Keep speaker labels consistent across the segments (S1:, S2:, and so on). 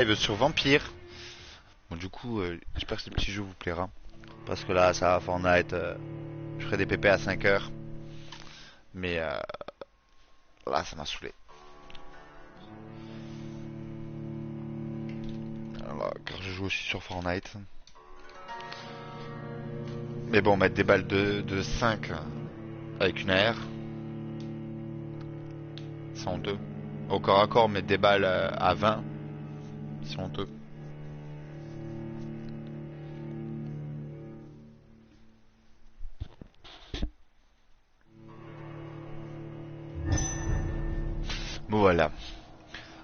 S1: live sur Vampyr. Bon, du coup, j'espère que ce petit jeu vous plaira. Parce que là, ça va, Fortnite. Je ferai des PP à 5 heures. Mais là, ça m'a saoulé. Alors, car je joue aussi sur Fortnite. Mais bon, mettre des balles de 5 avec une AR. C'est honteux. Au corps à corps, mettre des balles à 20. C'est honteux. Bon voilà.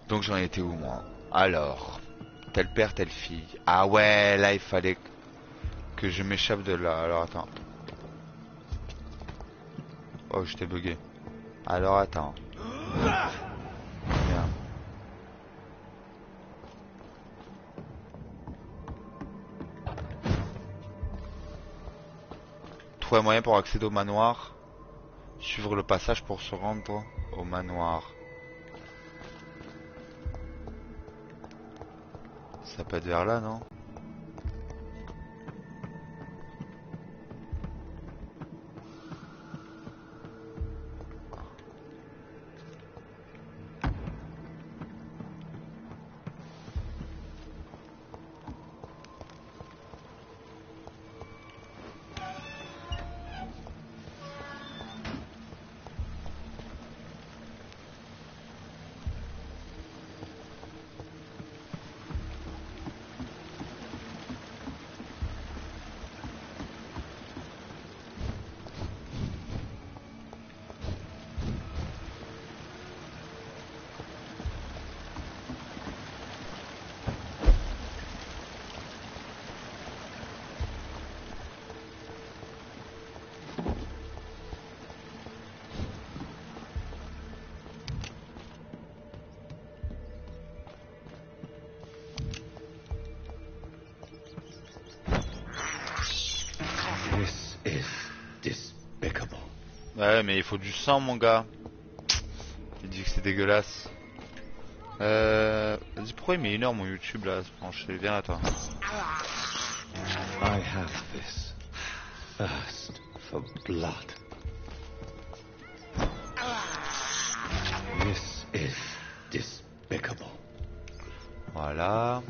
S1: Donc j'en étais où moi? Alors, tel père, telle fille. Ah ouais, là il fallait que je m'échappe de là. Alors attends. Oh, j'étais bugué. Alors attends. Bien. Trouver un moyen pour accéder au manoir. Suivre le passage pour se rendre au manoir. Ça peut être vers là, non? Ouais, mais il faut du sang, mon gars. Il dit que c'est dégueulasse. Vas-y, pourquoi il met 1 heure mon YouTube là? Franchement, viens là, toi.
S2: I have this thirst for blood. This is despicable.
S1: Voilà.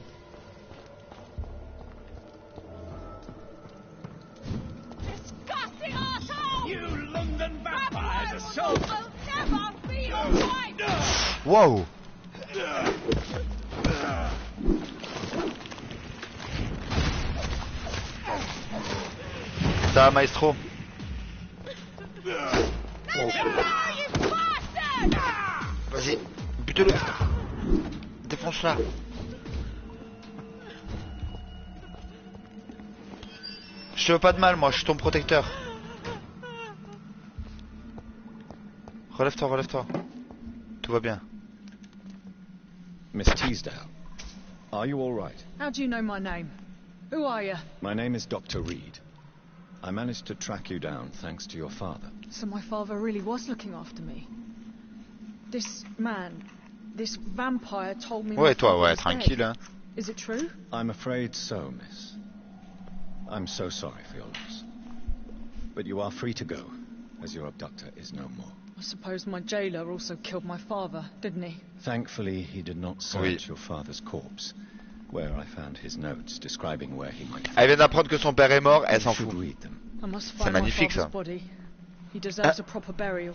S1: Wow. Ça va, maestro? Oh. Vas-y, bute-le. Défonce-la. Je te veux pas de mal, moi, je suis ton protecteur. Relève-toi, relève-toi. Tout va bien.
S2: Miss Teasdale, are you all right?
S3: How do you know my name? Who are you?
S2: My name is Dr. Reed. I managed to track you down thanks to your father.
S3: So my father really was looking after me. This man, this vampire told me.
S1: Ouais,
S3: my
S1: toi,
S3: father
S1: ouais,
S3: was
S1: tranquille,
S3: dead.
S1: hein.
S3: Is it true?
S2: I'm afraid so, miss. I'm so sorry for your loss. But you are free to go, as your abductor is no more.
S3: I suppose my jailer also killed my father, didn't he?
S2: Thankfully, he did not search
S1: Oui.
S2: your father's corpse, where I found his notes describing where he might.
S1: Elle vient d'apprendre que son père est mort, elle
S2: You
S1: s'en
S2: should
S1: fout.
S2: read them.
S3: I must
S1: C'est
S3: find my
S1: magnifique,
S3: father's
S1: ça.
S3: body. He deserves a proper burial.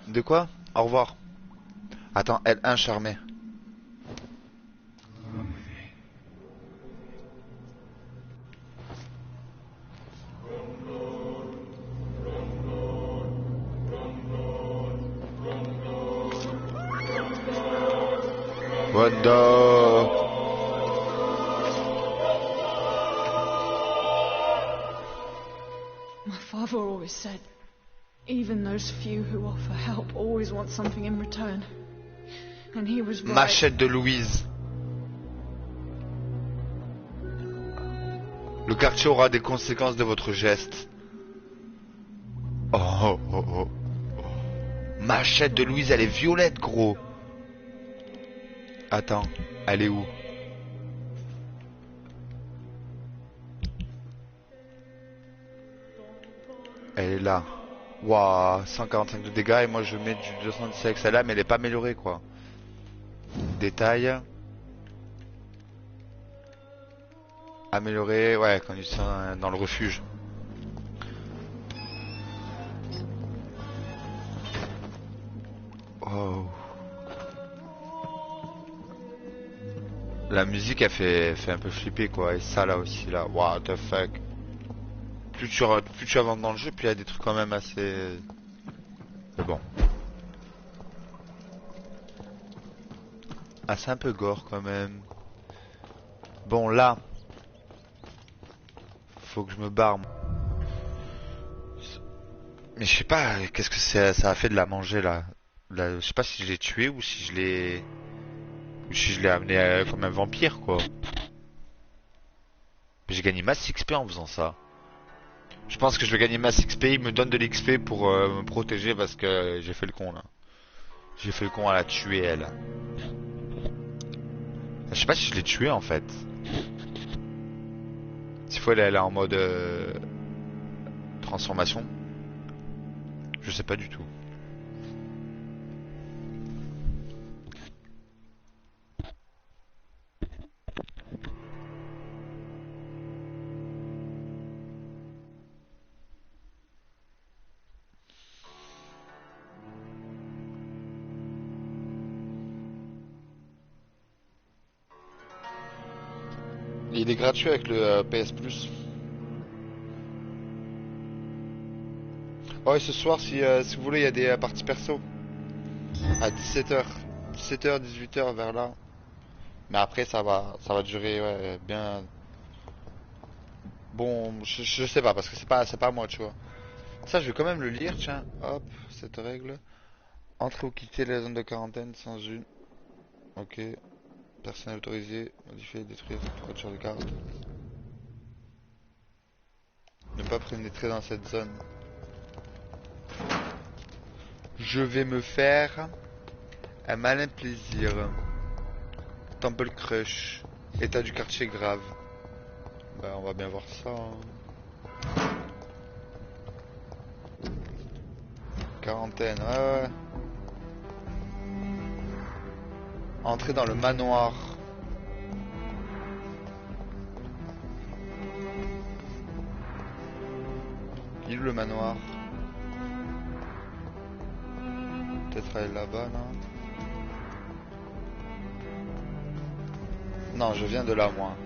S1: De quoi? Au revoir. Attends, L1 charmé. Wanda.
S3: My father always said, even those few who offer help always want something in return. And he was right.
S1: Machette de Louise. Le quartier aura des conséquences de votre geste. Oh, oh, oh, oh. Machette de Louise, elle est violette, gros. Attends, elle est où? Elle est là. Waouh, 145 de dégâts et moi je mets du 217 avec celle-là, mais elle est pas améliorée quoi. Détail. Amélioré, ouais, quand ils sont dans le refuge. Oh. La musique elle fait un peu flipper quoi, et ça là aussi là, what the fuck. Plus tu avances dans le jeu, plus il y a des trucs quand même assez... Mais bon. Ah c'est un peu gore quand même. Bon là. Faut que je me barre. Mais je sais pas, qu'est-ce que ça a fait de la manger là. Je sais pas si je l'ai tué ou si je l'ai... Ou si je l'ai amené comme un vampire quoi. J'ai gagné masse XP en faisant ça. Je pense que je vais gagner masse XP, il me donne de l'XP pour me protéger parce que j'ai fait le con là. J'ai fait le con à la tuer elle. Je sais pas si je l'ai tué en fait. S'il faut elle est en mode transformation. Je sais pas du tout. Il est gratuit avec le PS Plus. Oh et ce soir si vous voulez il y a des parties perso. À 17h. 17h, 18h vers là. Mais après ça va durer ouais, bien. Bon, je sais pas parce que c'est pas moi, tu vois. Ça, je vais quand même le lire, tiens. Hop, cette règle. Entrer ou quitter la zone de quarantaine sans une. Ok. Personne autorisé. Modifier, détruire, voiture de garde. Ne pas pénétrer dans cette zone. Je vais me faire un malin plaisir. Temple Crush. État du quartier grave. Bah, on va bien voir ça. Hein. Quarantaine, ouais. Entrer dans le manoir. Il est où le manoir? Peut-être aller là-bas, non? Non, je viens de là, moi.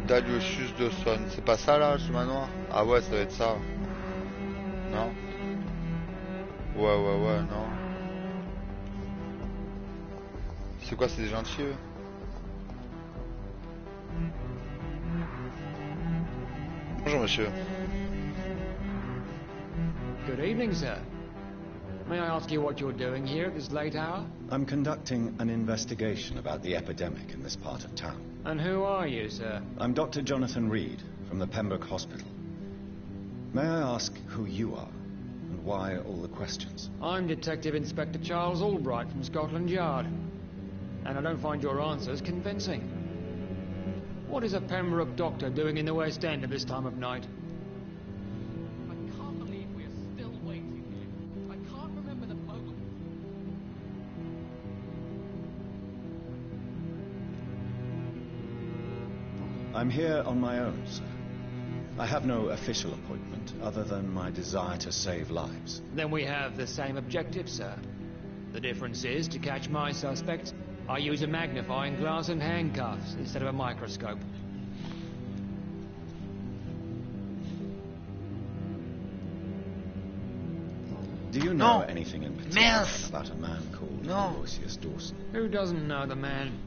S1: Daliosius de Son. C'est pas ça, là, ce manoir? Ah ouais, ça va être ça. Non? Ouais, non. C'est quoi, c'est des gentils, eux? Bonjour, monsieur.
S4: Good evening, sir. May I ask you what you're doing here at this late hour?
S2: I'm conducting an investigation about the epidemic in this part of town.
S4: And who are you, sir?
S2: I'm Dr. Jonathan Reed from the Pembroke Hospital. May I ask who you are and why all the questions?
S4: I'm Detective Inspector Charles Albright from Scotland Yard. And I don't find your answers convincing. What is a Pembroke doctor doing in the West End at this time of night?
S5: I can't believe we're still waiting here. I can't remember the Beaucoup.
S2: I'm here on my own, sir. I have no official appointment other than my desire to save lives.
S4: Then we have the same objective, sir. The difference is, to catch my suspects, I use a magnifying glass and handcuffs instead of a microscope.
S2: Do you know
S1: No.
S2: anything in particular
S1: Mince.
S2: about a man called
S1: No.
S2: Aloysius Dawson?
S4: Who doesn't know the man?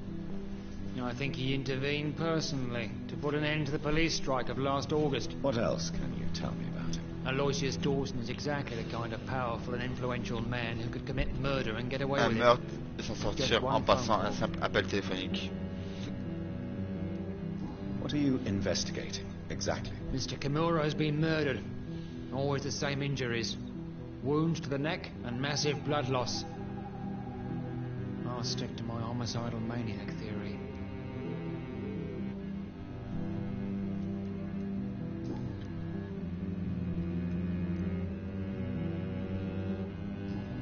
S4: I think he intervened personally to put an end to the police strike of last August.
S2: What else can you tell me about him?
S4: Aloysius Dawson is exactly the kind of powerful and influential man who could commit murder and get away
S1: Un
S4: with it.
S1: meurtre et s'en sortir en passant un simple appel téléphonique.
S2: What are you investigating, exactly?
S4: Mr. Kimura has been murdered. Always the same injuries. Wounds to the neck and massive blood loss. I'll stick to my homicidal maniac theory.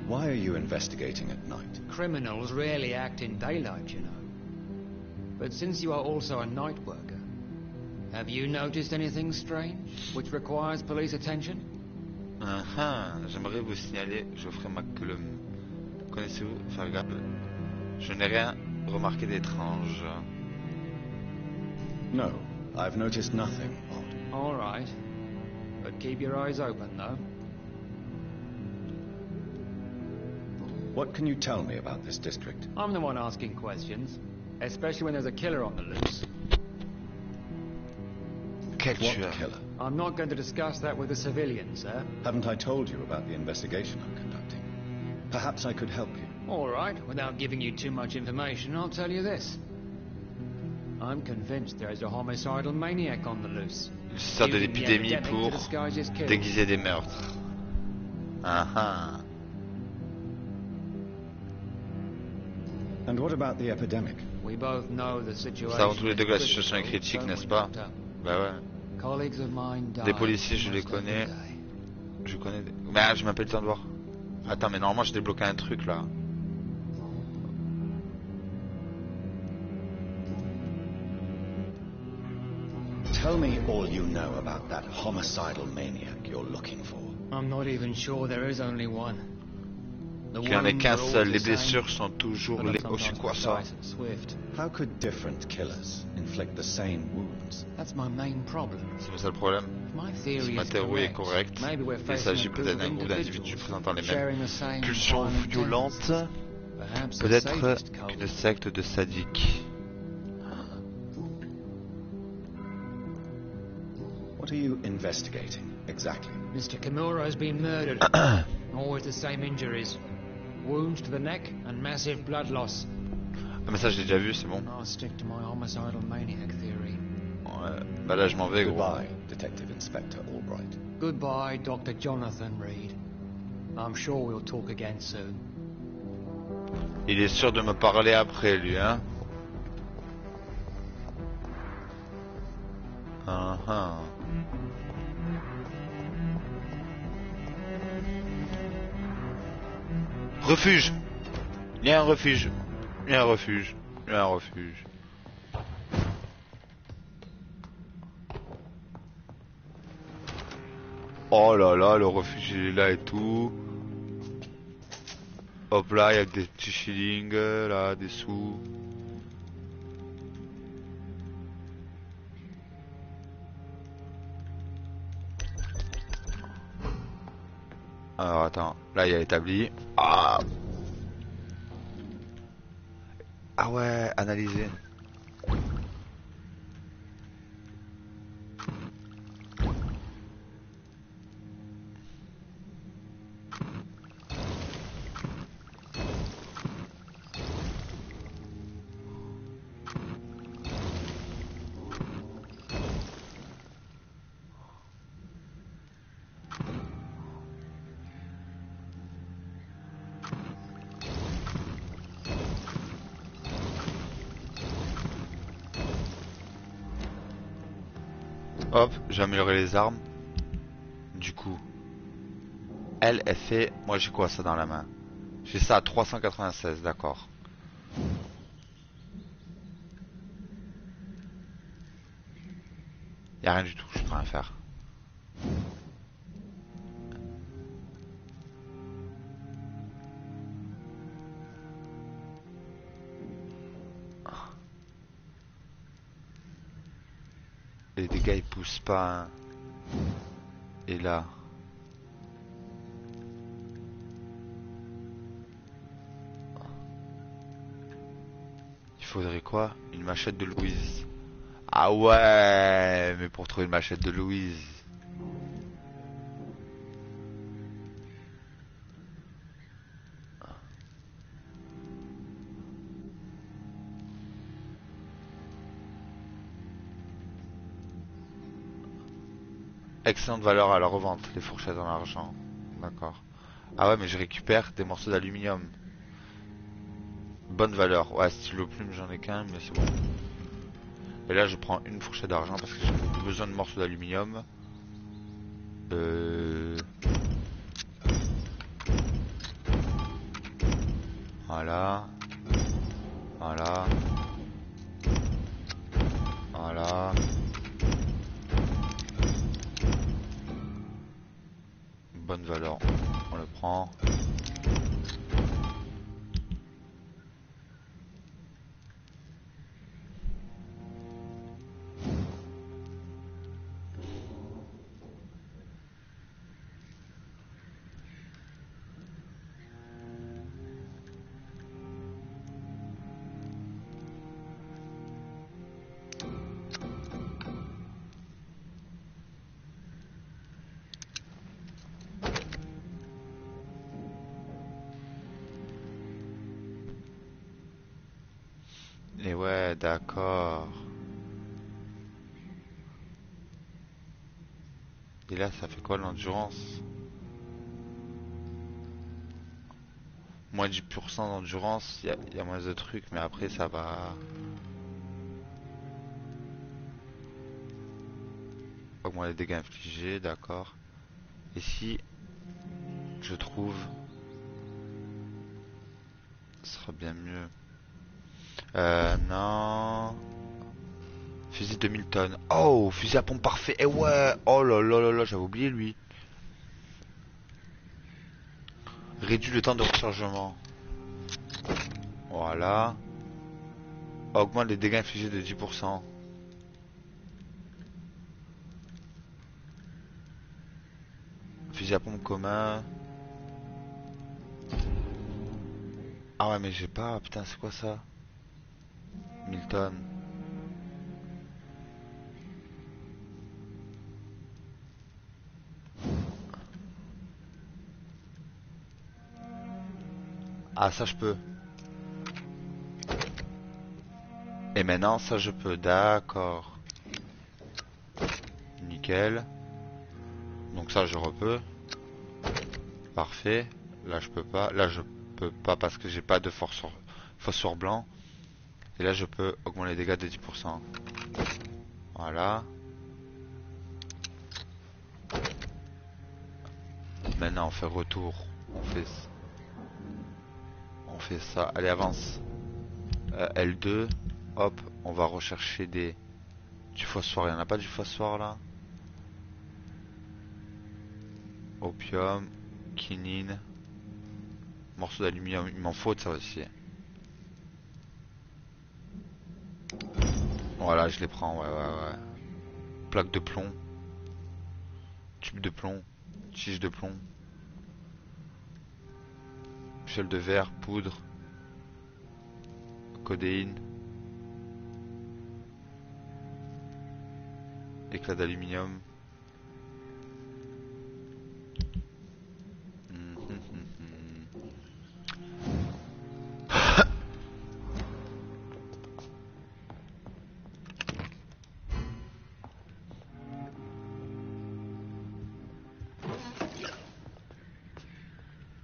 S2: Why are you investigating at night?
S4: Criminals rarely act in daylight, you know. But since you are also a night worker, have you noticed anything strange which requires police attention?
S1: J'aimerais vous signaler, Geoffrey McCullum. Connaissez-vous? Enfin, regarde. Je n'ai rien remarqué d'étrange.
S2: No, I've noticed nothing odd.
S4: All right. But keep your eyes open, though.
S2: What can you tell me about this district?
S4: I'm the one asking questions, especially when there's a killer on the loose.
S1: Quel
S2: What
S1: tueur?
S2: killer?
S4: I'm not going to discuss that with the civilians, sir.
S2: Haven't I told you about the investigation I'm conducting? Perhaps I could help you.
S4: All right, without giving you too much information, I'll tell you this. I'm convinced there's a homicidal maniac on the loose.
S1: Il sort de
S4: using the
S1: l'épidémie
S4: epidemic
S1: pour
S4: to disguise his kills.
S1: déguiser des meurtres.
S2: And what about the epidemic?
S4: We both know the situation.
S1: Savons tous les deux que la
S4: is
S1: situation est
S4: critical,
S1: critique,
S4: don't
S1: n'est-ce
S4: we,
S1: pas?
S4: Doctor?
S1: Bah ouais.
S4: Colleagues of mine die
S1: Les policiers, je les
S4: almost every
S1: connais.
S4: day.
S1: Je connais. Mais j'ai même pas eu le temps de voir. Attends, mais normalement j'ai débloqué un truc là.
S2: Tell me all you know about that homicidal maniac you're looking for.
S4: I'm not even sure there is only one. The
S1: Qu'il n'y en ait
S4: wounds
S1: qu'un
S4: are all
S1: seul.
S4: the
S1: Les
S4: same,
S1: blessures sont toujours
S4: but
S1: les.
S4: I'm
S1: Oh, c'est
S4: sometimes
S1: quoi ça?
S4: precise and swift.
S2: How could different killers inflict the same wounds?
S4: That's my main problem.
S1: C'est ça le problème.
S4: My
S1: Si
S4: theory
S1: ma
S4: is
S1: théorie est
S4: correct.
S1: correcte,
S4: Maybe we're
S1: il
S4: facing
S1: s'agit
S4: a group
S1: peut-être
S4: of
S1: d'un groupe d'individus
S4: individuals
S1: présentant les mêmes
S4: sharing the same
S1: pulsions
S4: violent
S1: violentes,
S4: tendencies. Perhaps a
S1: peut-être
S4: sadist cult.
S1: une secte de sadiques.
S2: What are you investigating exactly?
S4: Mr. Kimura has been murdered. Always the same injuries. Wounds to the neck and massive blood loss.
S1: Ah mais ça je l'ai déjà vu, c'est bon.
S4: I'll stick to my homicidal maniac theory.
S1: Ouais. Bah là je m'en vais gros.
S2: Goodbye, Detective Inspector Albright.
S4: Goodbye, Dr. Jonathan Reed. I'm sure we'll talk again soon.
S1: Il est sûr de me parler après lui, hein. Refuge. Il y a un refuge. Il y a un refuge. Il y a un refuge. Oh là là, le refuge il est là et tout. Hop là, il y a des petits shillings, là, des sous. Alors attends, là il y a établi. Ah, ah ouais, analyser. Hop, j'ai amélioré les armes. Du coup, elle fait... Moi j'ai quoi ça dans la main? J'ai ça à 396, d'accord. Y'a rien du tout, je peux rien faire. Les dégâts ils poussent pas, hein. Et là il faudrait quoi? Une machette de Louise. Ah ouais, mais pour trouver une machette de Louise. Excellente valeur à la revente, les fourchettes en argent. D'accord. Ah ouais, mais je récupère des morceaux d'aluminium. Bonne valeur. Ouais, stylo plume, j'en ai qu'un, mais c'est bon. Et là, je prends une fourchette d'argent parce que j'ai besoin de morceaux d'aluminium. Voilà. Voilà. Voilà. Bonne valeur. On le prend. Et ouais, d'accord. Et là, ça fait quoi l'endurance? Moins 10% d'endurance, il y a moins de trucs, mais après ça va augmenter les dégâts infligés, d'accord. Et si je trouve, ce sera bien mieux. Non. Fusil 2000 tonnes. Oh, fusil à pompe parfait. Et ouais. Oh là là là là, j'avais oublié lui. Réduit le temps de rechargement. Voilà. Augmente les dégâts infligés de 10%. Fusil à pompe commun. Ah ouais, mais j'ai pas. Putain, c'est quoi ça? 1000 tonnes. Ah, ça je peux. Et maintenant, ça je peux. D'accord. Nickel. Donc ça je repeux. Parfait. Là je peux pas. Là je peux pas parce que j'ai pas de phosphore blanc. Et là je peux augmenter les dégâts de 10%. Voilà. Maintenant on fait retour. On fait ça. Allez, avance. L2. Hop, on va rechercher du phosphore. Il n'y en a pas du phosphore là? Opium. Quinine. Morceau d'aluminium. Il m'en faut de ça aussi. Voilà, je les prends. Ouais, ouais, ouais. Plaque de plomb. Tube de plomb. Tige de plomb. Échelle de verre. Poudre. Codéine. Éclat d'aluminium.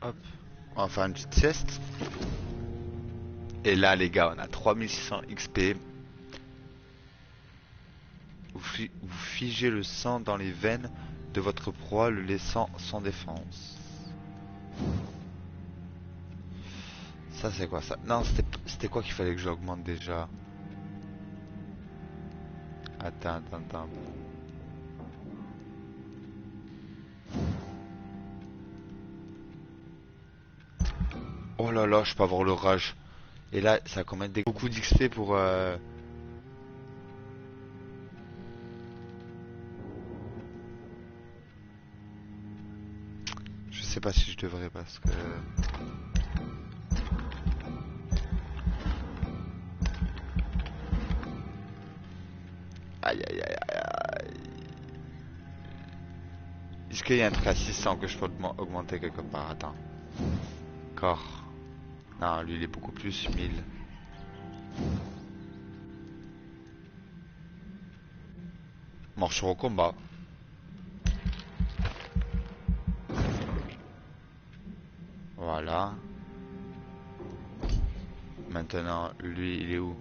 S1: Hop. On va faire une petite sieste. Et là les gars, on a 3600 XP. Vous figez le sang dans les veines de votre proie, le laissant sans défense. Ça c'est quoi ça? Non, c'était quoi qu'il fallait que j'augmente déjà? Attends. Oh là là, je peux avoir le rage. Et là, ça va mettre beaucoup d'XP pour... Je sais pas si je devrais parce que... Aïe aïe aïe aïe. Est-ce qu'il y a un truc à 600 que je peux augmenter quelque part? Attends. Corps. Non, lui il est beaucoup plus 1000. Morsure au combat. Voilà. Maintenant, lui, il est où?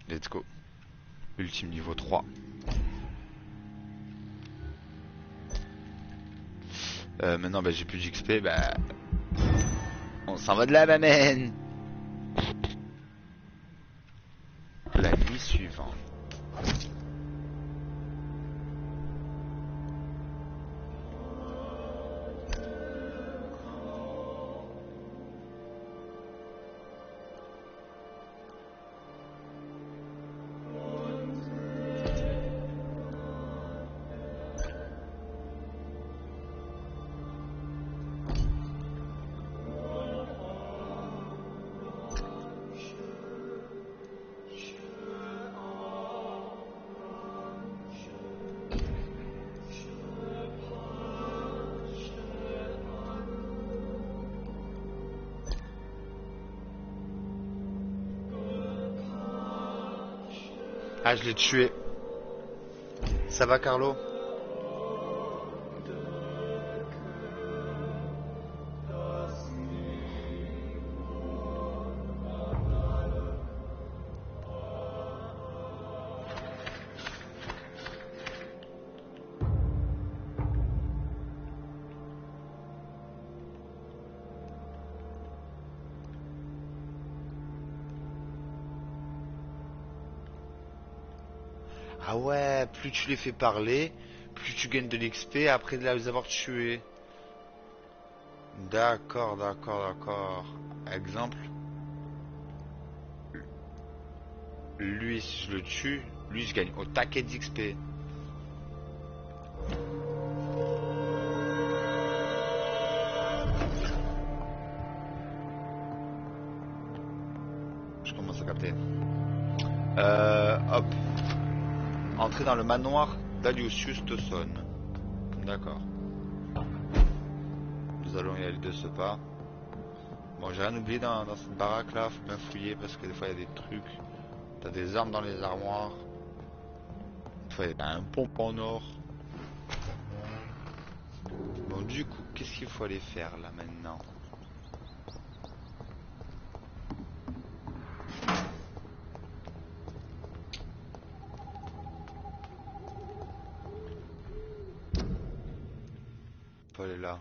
S1: Let's go. Ultime niveau 3. Maintenant, bah, j'ai plus d'XP. Bah, on s'en va de là, maman. La nuit suivante. Ah, je l'ai tué. Ça va, Carlo? Ah ouais, plus tu les fais parler, plus tu gagnes de l'XP après de les avoir tués. D'accord, d'accord, d'accord. Exemple, lui, si je le tue, lui, je gagne au taquet d'XP. Je commence à capter. Hop. Entrer dans le manoir d'Aliusius te sonne. D'accord. Nous allons y aller de ce pas. Bon, j'ai rien oublié dans cette baraque là, faut bien fouiller parce que des fois il y a des trucs. T'as des armes dans les armoires. Des fois il y a un pompe en or. Bon, du coup, qu'est-ce qu'il faut aller faire là maintenant? Faut aller là.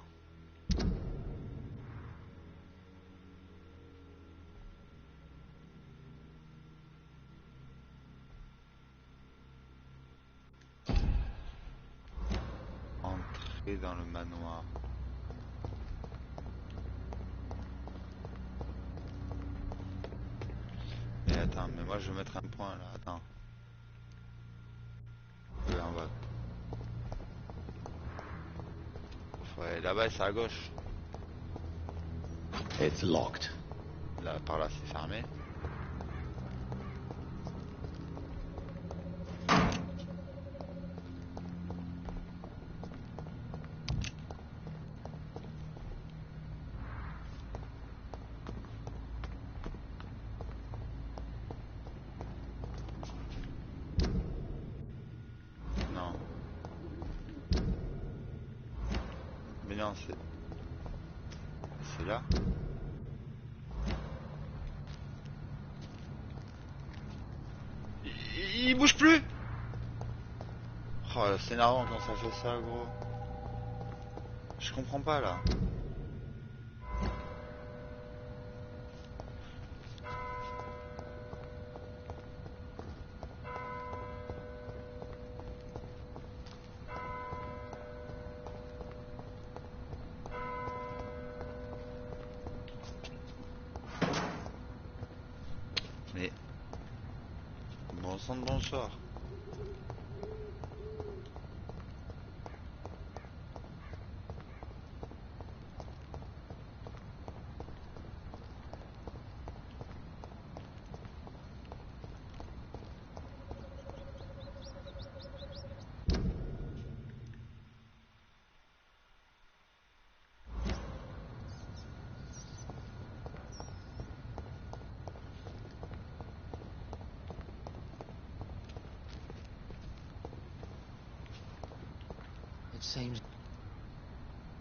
S1: Entrer dans le manoir. Mais attends, mais moi je vais mettre un point là, attends. En bas. Faut aller là-bas, c'est à gauche.
S2: It's locked.
S1: Là, par là, c'est fermé. Non. Mais non, c'est là. Il bouge plus. Oh, c'est énervant quand ça fait ça, gros. Je comprends pas là. Mais bon sang de bonsoir.
S4: Seems...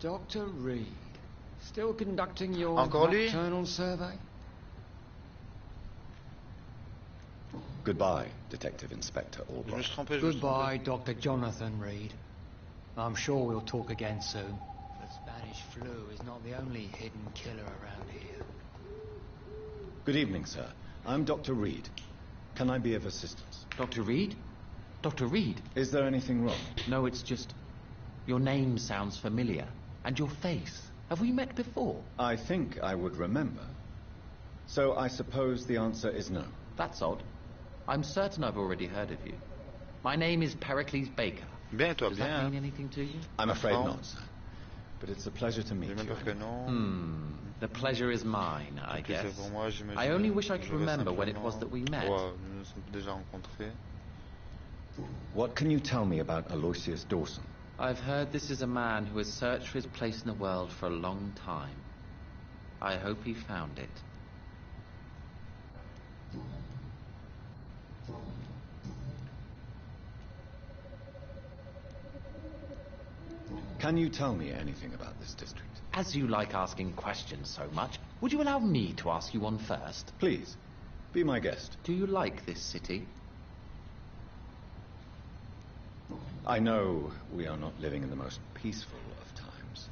S4: Dr. Reed, still conducting your
S1: Encore lui?
S4: nocturnal survey?
S2: Goodbye, Detective Inspector
S1: Je me
S2: Albright.
S1: suis trompé, je me suis trompé.
S4: Goodbye, Dr. Jonathan Reed. I'm sure we'll talk again soon. The Spanish flu is not the only hidden killer around here.
S2: Good evening, sir. I'm Dr. Reed. Can I be of assistance?
S6: Dr. Reed? Dr. Reed?
S2: Is there anything wrong?
S6: No, it's just... Your name sounds familiar. And your face. Have we met before?
S2: I think I would remember. So I suppose the answer is no.
S6: That's odd. I'm certain I've already heard of you. My name is Pericles Baker.
S1: Bien, et toi,
S6: Does that mean
S1: bien.
S6: anything to you?
S2: I'm afraid
S1: No.
S2: not, sir. But it's a pleasure to meet
S1: J'ai même
S2: you.
S1: peur que non.
S6: The pleasure is mine, I
S1: Et puis
S6: guess.
S1: c'est pour moi, j'imagine.
S6: I only wish I could
S1: J'aurais
S6: remember when it
S1: simplement-
S6: was that we met.
S1: Ouais, nous nous sommes déjà rencontrés.
S2: What can you tell me about Aloysius Dawson?
S6: I've heard this is a man who has searched for his place in the world for a long time. I hope he found it.
S2: Can you tell me anything about this district?
S6: As you like asking questions so much, would you allow me to ask you one first?
S2: Please, be my guest.
S6: Do you like this city?
S2: I know we are not living in the most peaceful of times,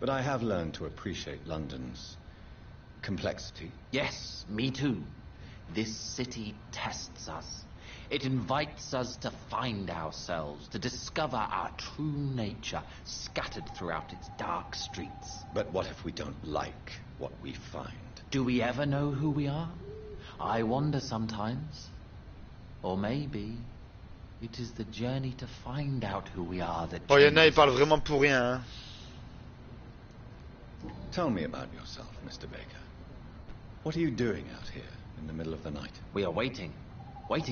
S2: but I have learned to appreciate London's complexity.
S6: Yes, me too. This city tests us. It invites us to find ourselves, to discover our true nature scattered throughout its dark streets.
S2: But what if we don't like what we find?
S6: Do we ever know who we are? I wonder sometimes. Or maybe it is the journey to find out who we are that
S1: Oh, y'en a, il
S6: changes
S1: parle
S6: us.
S1: vraiment pour rien, hein.
S2: Tell me about yourself, Mr. Baker. What are you doing out here in the middle of the night?
S6: We are waiting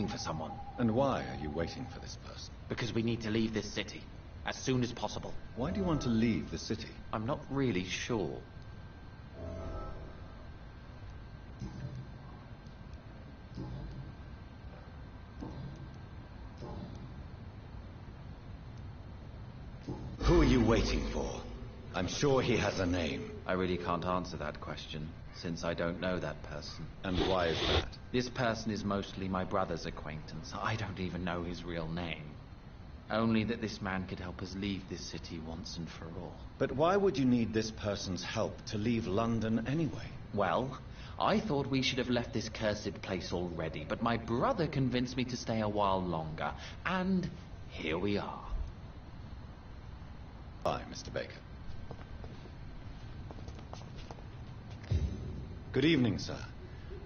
S6: for someone,
S2: And why are you waiting for this person?
S6: because we need to leave this city as soon as possible.
S2: Why do you want to leave the city?
S6: I'm not really sure.
S2: Who are you waiting for? I'm sure he has a name.
S6: I really can't answer that question, since I don't know that person.
S2: And why is that?
S6: This person is mostly my brother's acquaintance. I don't even know his real name. Only that this man could help us leave this city once and for all.
S2: But why would you need this person's help to leave London anyway?
S6: Well, I thought we should have left this cursed place already, but my brother convinced me to stay a while longer. And here we are.
S2: Hi, Mr. Baker. Good evening, sir.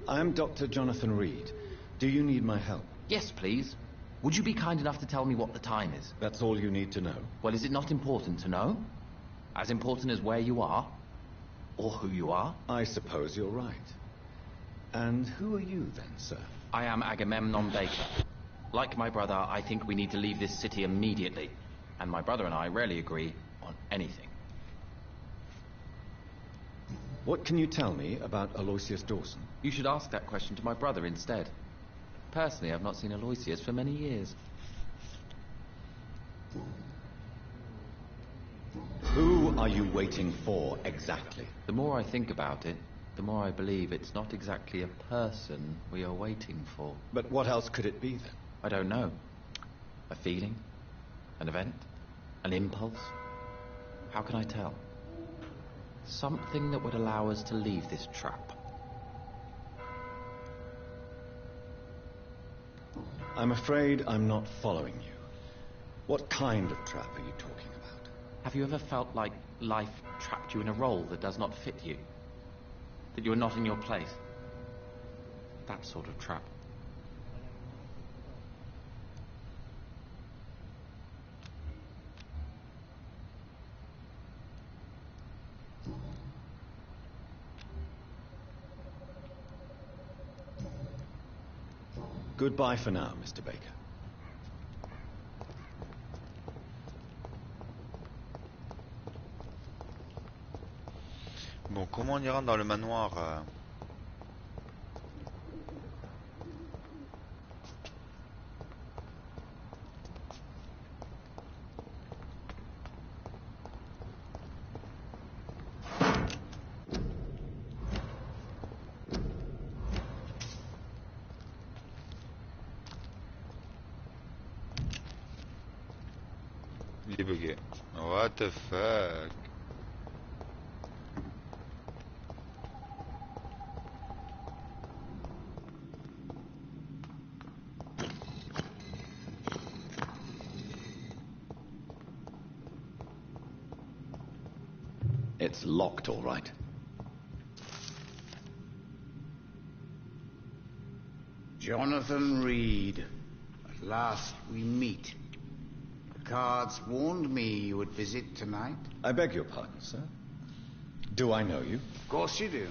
S2: I am Dr. Jonathan Reed. Do you need my help?
S6: Yes, please. Would you be kind enough to tell me what the time is?
S2: That's all you need to know.
S6: Well, is it not important to know? As important as where you are? Or who you are?
S2: I suppose you're right. And who are you then, sir?
S6: I am Agamemnon Baker. Like my brother, I think we need to leave this city immediately. And my brother and I rarely agree on anything.
S2: What can you tell me about Aloysius Dawson?
S6: You should ask that question to my brother instead. Personally, I've not seen Aloysius for many years.
S2: Who are you waiting for exactly?
S6: The more I think about it, the more I believe it's not exactly a person we are waiting for.
S2: But what else could it be then?
S6: I don't know. A feeling? An event? An impulse? How can I tell? Something that would allow us to leave this trap.
S2: I'm afraid I'm not following you. What kind of trap are you talking about?
S6: Have you ever felt like life trapped you in a role that does not fit you? That you are not in your place? That sort of trap.
S2: Goodbye for now, Mr. Baker.
S1: Bon, comment on y rentre dans le manoir Il est bugué. What the fuck?
S2: It's locked, all right.
S7: Jonathan Reed. At last we meet. The cards warned me you would visit tonight.
S2: I beg your pardon, sir. Do I know you?
S7: Of course you do.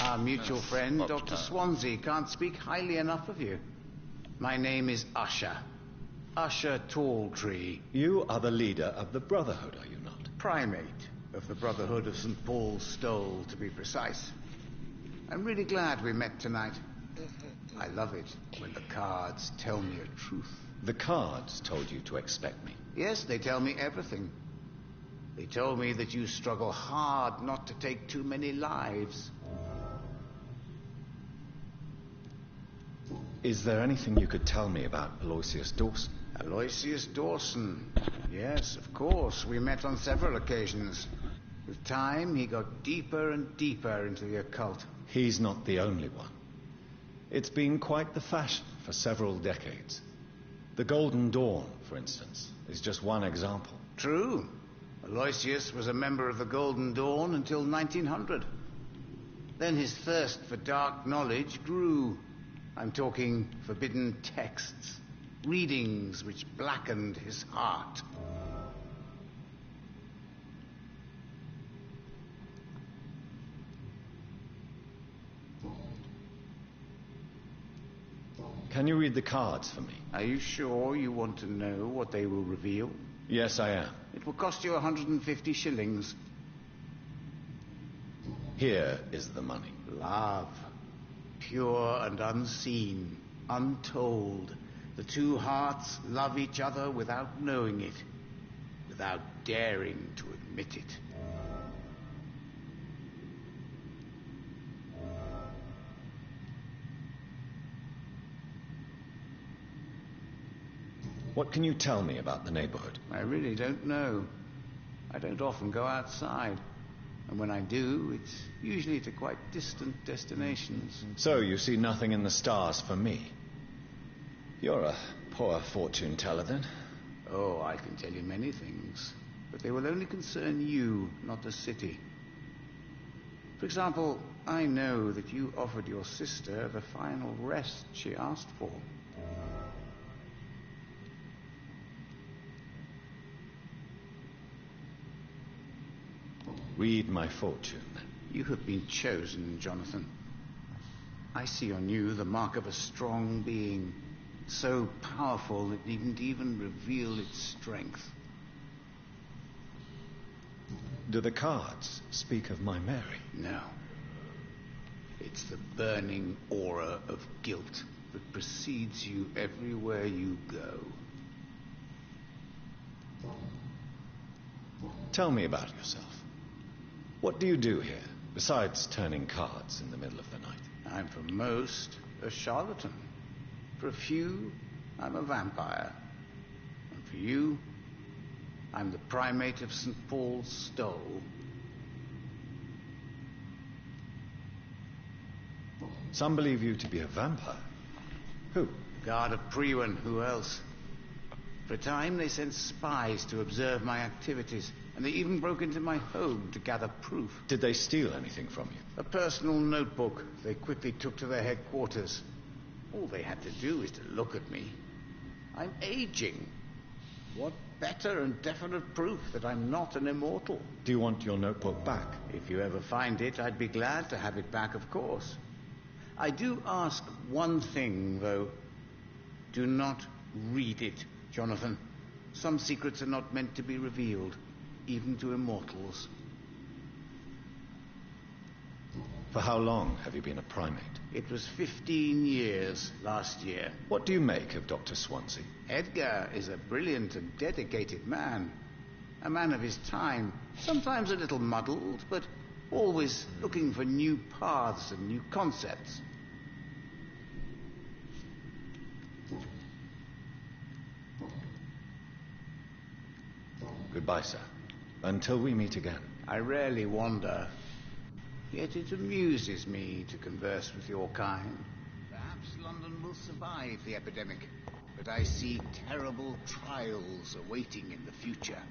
S7: Our mutual friend, Dr. Swansea, can't speak highly enough of you. My name is Usher. Usher Talltree.
S2: You are the leader of the Brotherhood, are you not?
S7: Primate of the Brotherhood of St. Paul's Stole, to be precise. I'm really glad we met tonight. I love it when the cards tell me a truth.
S2: The cards told you to expect me.
S7: Yes, they tell me everything. They told me that you struggle hard not to take too many lives.
S2: Is there anything you could tell me about Aloysius Dawson?
S7: Aloysius Dawson. Yes, of course. We met on several occasions. With time, he got deeper and deeper into the occult.
S2: He's not the only one. It's been quite the fashion for several decades. The Golden Dawn, for instance, is just one example.
S7: True. Aloysius was a member of the Golden Dawn until 1900. Then his thirst for dark knowledge grew. I'm talking forbidden texts, readings which blackened his heart.
S2: Can you read the cards for me?
S7: Are you sure you want to know what they will reveal?
S2: Yes, I am.
S7: It will cost you 150 shillings.
S2: Here is the money.
S7: Love. Pure and unseen, untold. The two hearts love each other without knowing it, without daring to admit it.
S2: What can you tell me about the neighborhood?
S7: I really don't know. I don't often go outside. And when I do, it's usually to quite distant destinations.
S2: So you see nothing in the stars for me? You're a poor fortune teller, then?
S7: Oh, I can tell you many things. But they will only concern you, not the city. For example, I know that you offered your sister the final rest she asked for.
S2: Read my fortune.
S7: You have been chosen, Jonathan. I see on you the mark of a strong being, so powerful it needn't even reveal its strength.
S2: Do the cards speak of my Mary?
S7: No. It's the burning aura of guilt that precedes you everywhere you go.
S2: Tell me about yourself. What do you do here, besides turning cards in the middle of the night?
S7: I'm for most a charlatan. For a few, I'm a vampire. And for you, I'm the primate of St. Paul's Stole.
S2: Some believe you to be a vampire. Who?
S7: Guard of Priwen, who else? For a time, they sent spies to observe my activities, and they even broke into my home to gather proof.
S2: Did they steal anything from you?
S7: A personal notebook they quickly took to their headquarters. All they had to do is to look at me. I'm aging. What better and definite proof that I'm not an immortal?
S2: Do you want your notebook back?
S7: If you ever find it, I'd be glad to have it back, of course. I do ask one thing, though. Do not read it, Jonathan. Some secrets are not meant to be revealed, even to immortals.
S2: For how long have you been a primate?
S7: It was 15 years last year.
S2: What do you make of Dr. Swansea?
S7: Edgar is a brilliant and dedicated man. A man of his time. Sometimes a little muddled, but always looking for new paths and new concepts.
S2: Goodbye, sir. Until we meet again.
S7: I rarely wander, yet it amuses me to converse with your kind. Perhaps London will survive the epidemic, but I see terrible trials awaiting in the future.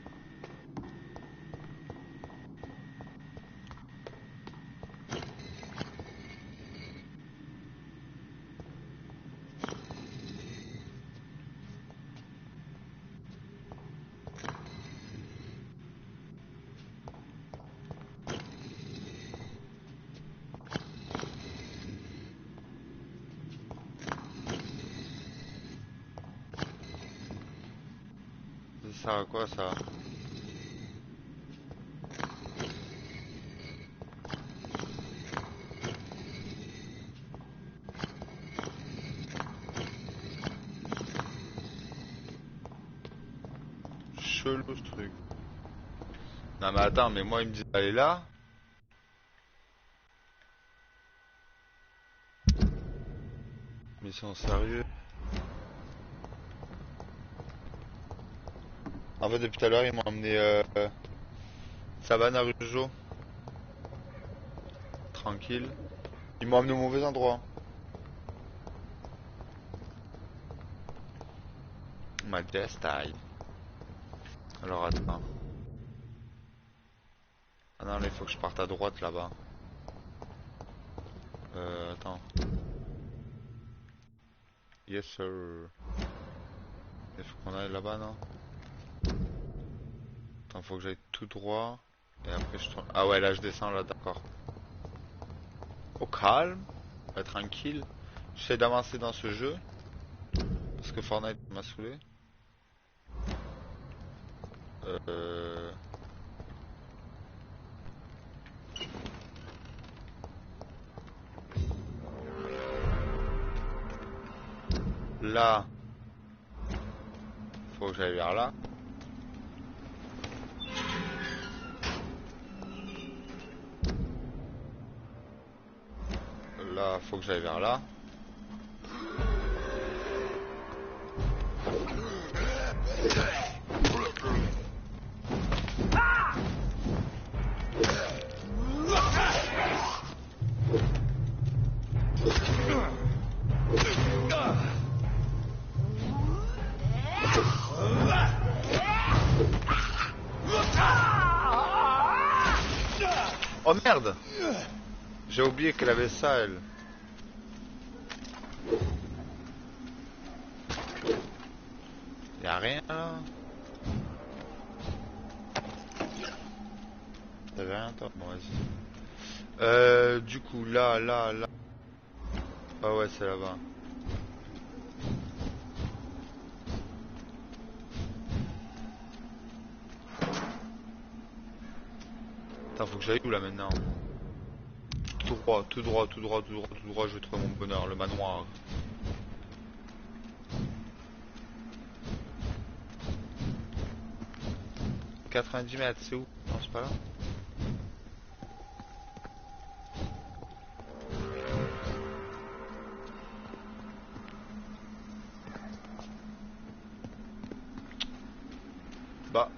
S1: Ça sert à quoi ça? Chelou ce truc. Non mais attends, mais moi il me dit d'aller là. Mais ils sont sérieux. En fait depuis tout à l'heure ils m'ont emmené savane à Rujo. Tranquille. Ils m'ont emmené au mauvais endroit. Ma style. Alors attends. Ah non là il faut que je parte à droite là-bas. Attends. Yes sir. Il faut qu'on aille là-bas non? Attends, faut que j'aille tout droit. Et après je tourne. Ah ouais là je descends là, d'accord. Au calme. Tranquille. J'essaie d'avancer dans ce jeu. Parce que Fortnite m'a saoulé. Là. Faut que j'aille vers là. Là, faut que j'aille vers là. Oh merde! J'ai oublié qu'elle avait ça, elle. Y'a rien là? T'avais rien toi? Bon vas-y. Du coup là. Ah ouais c'est là-bas. Attends faut que j'aille où là maintenant? Tout droit, je vais trouver mon bonheur, le manoir. « 90 mètres, c'est où? Non, c'est pas là. Bah.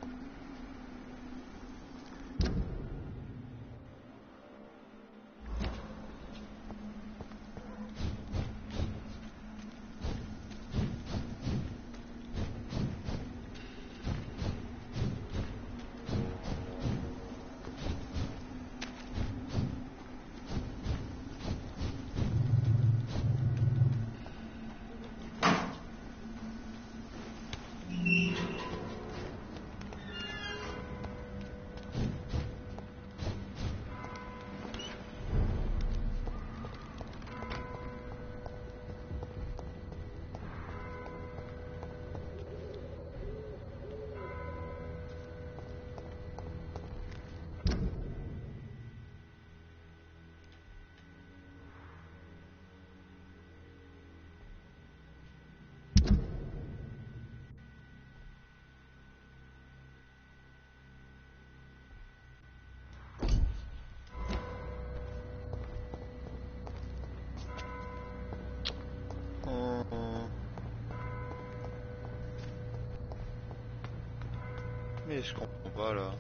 S1: Mais je comprends pas là.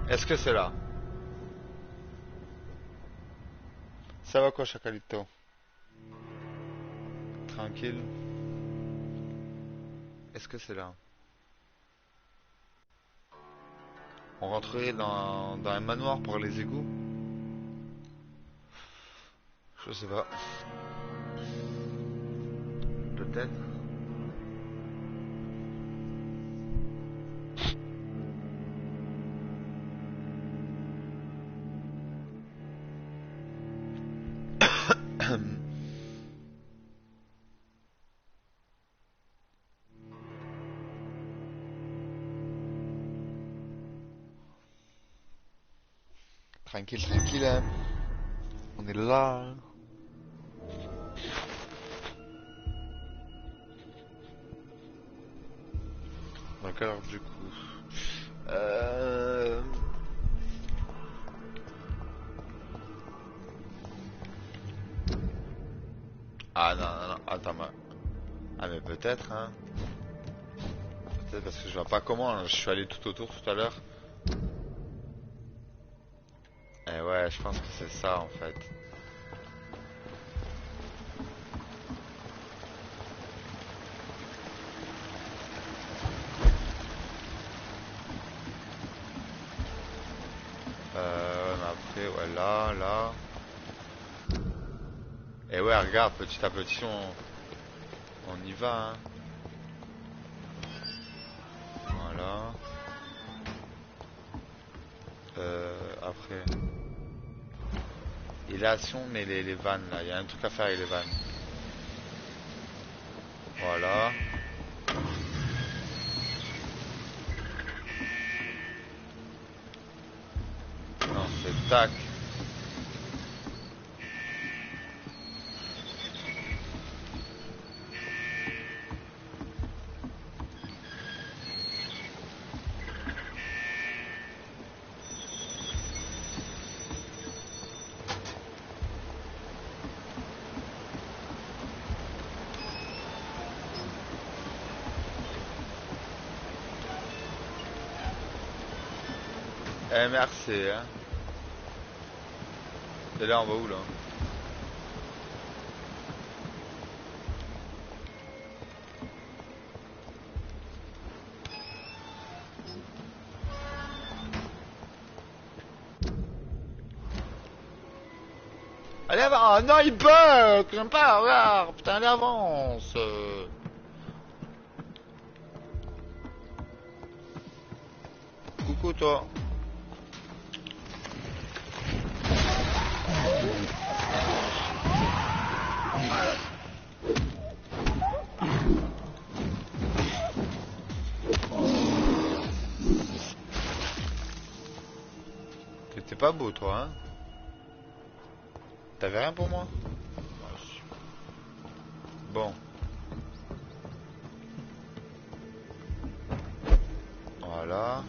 S1: Est-ce que c'est là? Ça va quoi, Chacalito? Tranquille. Est-ce que c'est là? On rentrerait dans un manoir pour les égouts? Je sais pas. Peut-être. Tranquille, tranquille, hein. On est là. Hein. Donc alors du coup... Ah non, non, non, attends, ah mais peut-être, hein. Peut-être parce que je vois pas comment, hein. Je suis allé tout autour tout à l'heure. Eh ouais, je pense que c'est ça en fait. Mais après, ouais, là. Et ouais, regarde, petit à petit, on y va, hein. Voilà. Après. Et là, si on met les vannes, là, il y a un truc à faire avec les vannes. Voilà. Non, c'est tac. Merci, hein. Et là, on va où, là? Allez, avance! Oh non, il bug! J'aime pas, regarde! Putain, allez, avance! Coucou, toi! T'es pas beau, toi, hein? T'avais rien pour moi? Bon. Voilà.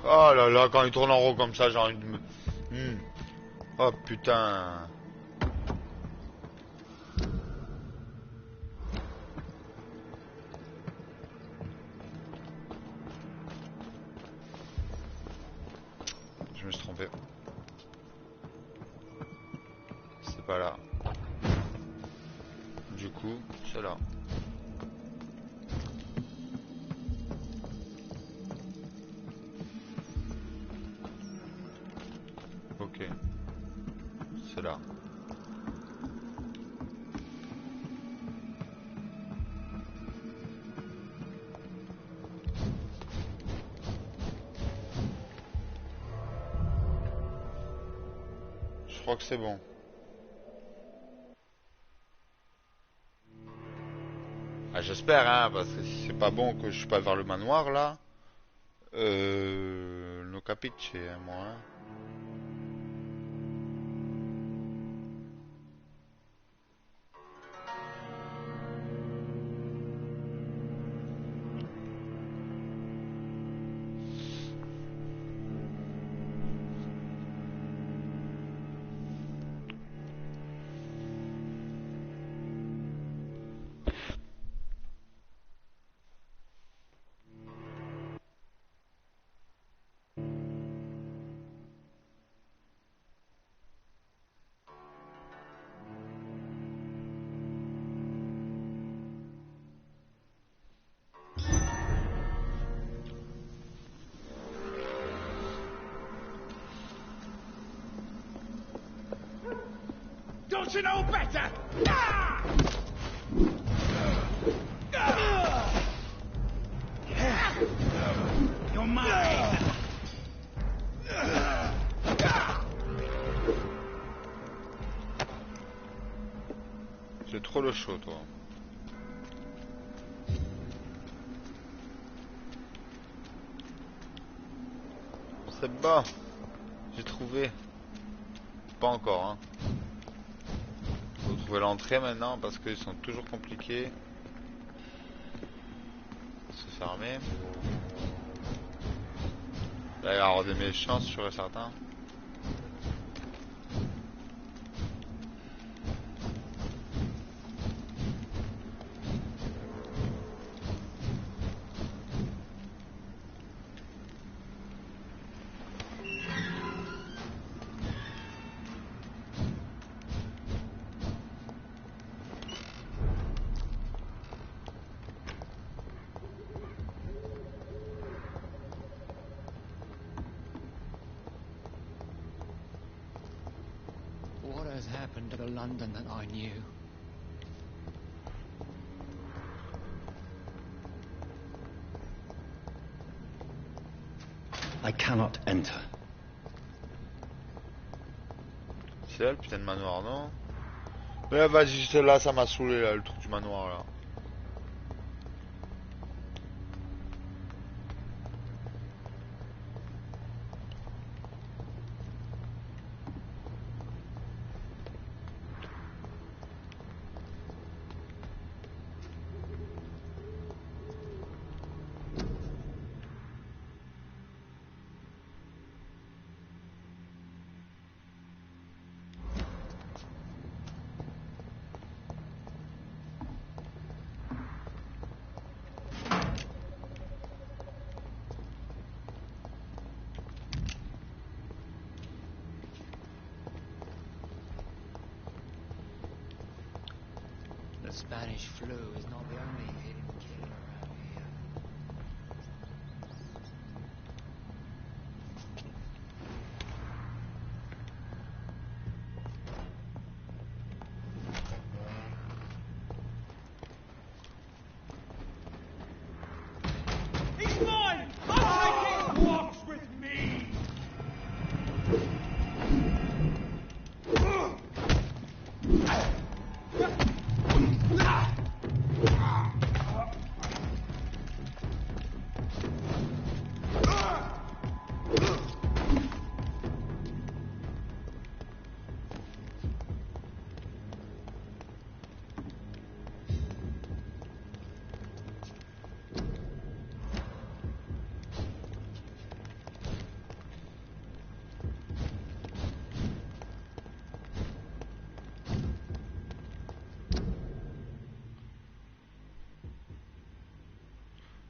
S1: Oh là là, quand il tourne en rond comme ça, j'ai envie de me... Oh putain. Je me suis trompé. C'est pas là. Du coup, c'est là. Ok. C'est là. Je crois que c'est bon. Ah, j'espère, hein, parce que si c'est pas bon que je suis pas vers le manoir, là. No capiche, moi. Hein.
S8: Don't you know better? Ah! You're mine.
S1: C'est trop le chaud, toi. C'est bon. J'ai trouvé. Pas encore, hein. Faut trouver l'entrée maintenant parce qu'ils sont toujours compliqués. Se fermer. Là, il va y avoir des méchants, sûr et certain.
S4: What has happened to the London that I knew?
S2: I cannot enter.
S1: C'est là le putain de manoir, non? Mais vas-y, j'étais là, ça m'a saoulé là, le truc du manoir là.
S4: The Spanish flu is not the only hidden killer around here.
S8: He's mine! I'm taking walks with me!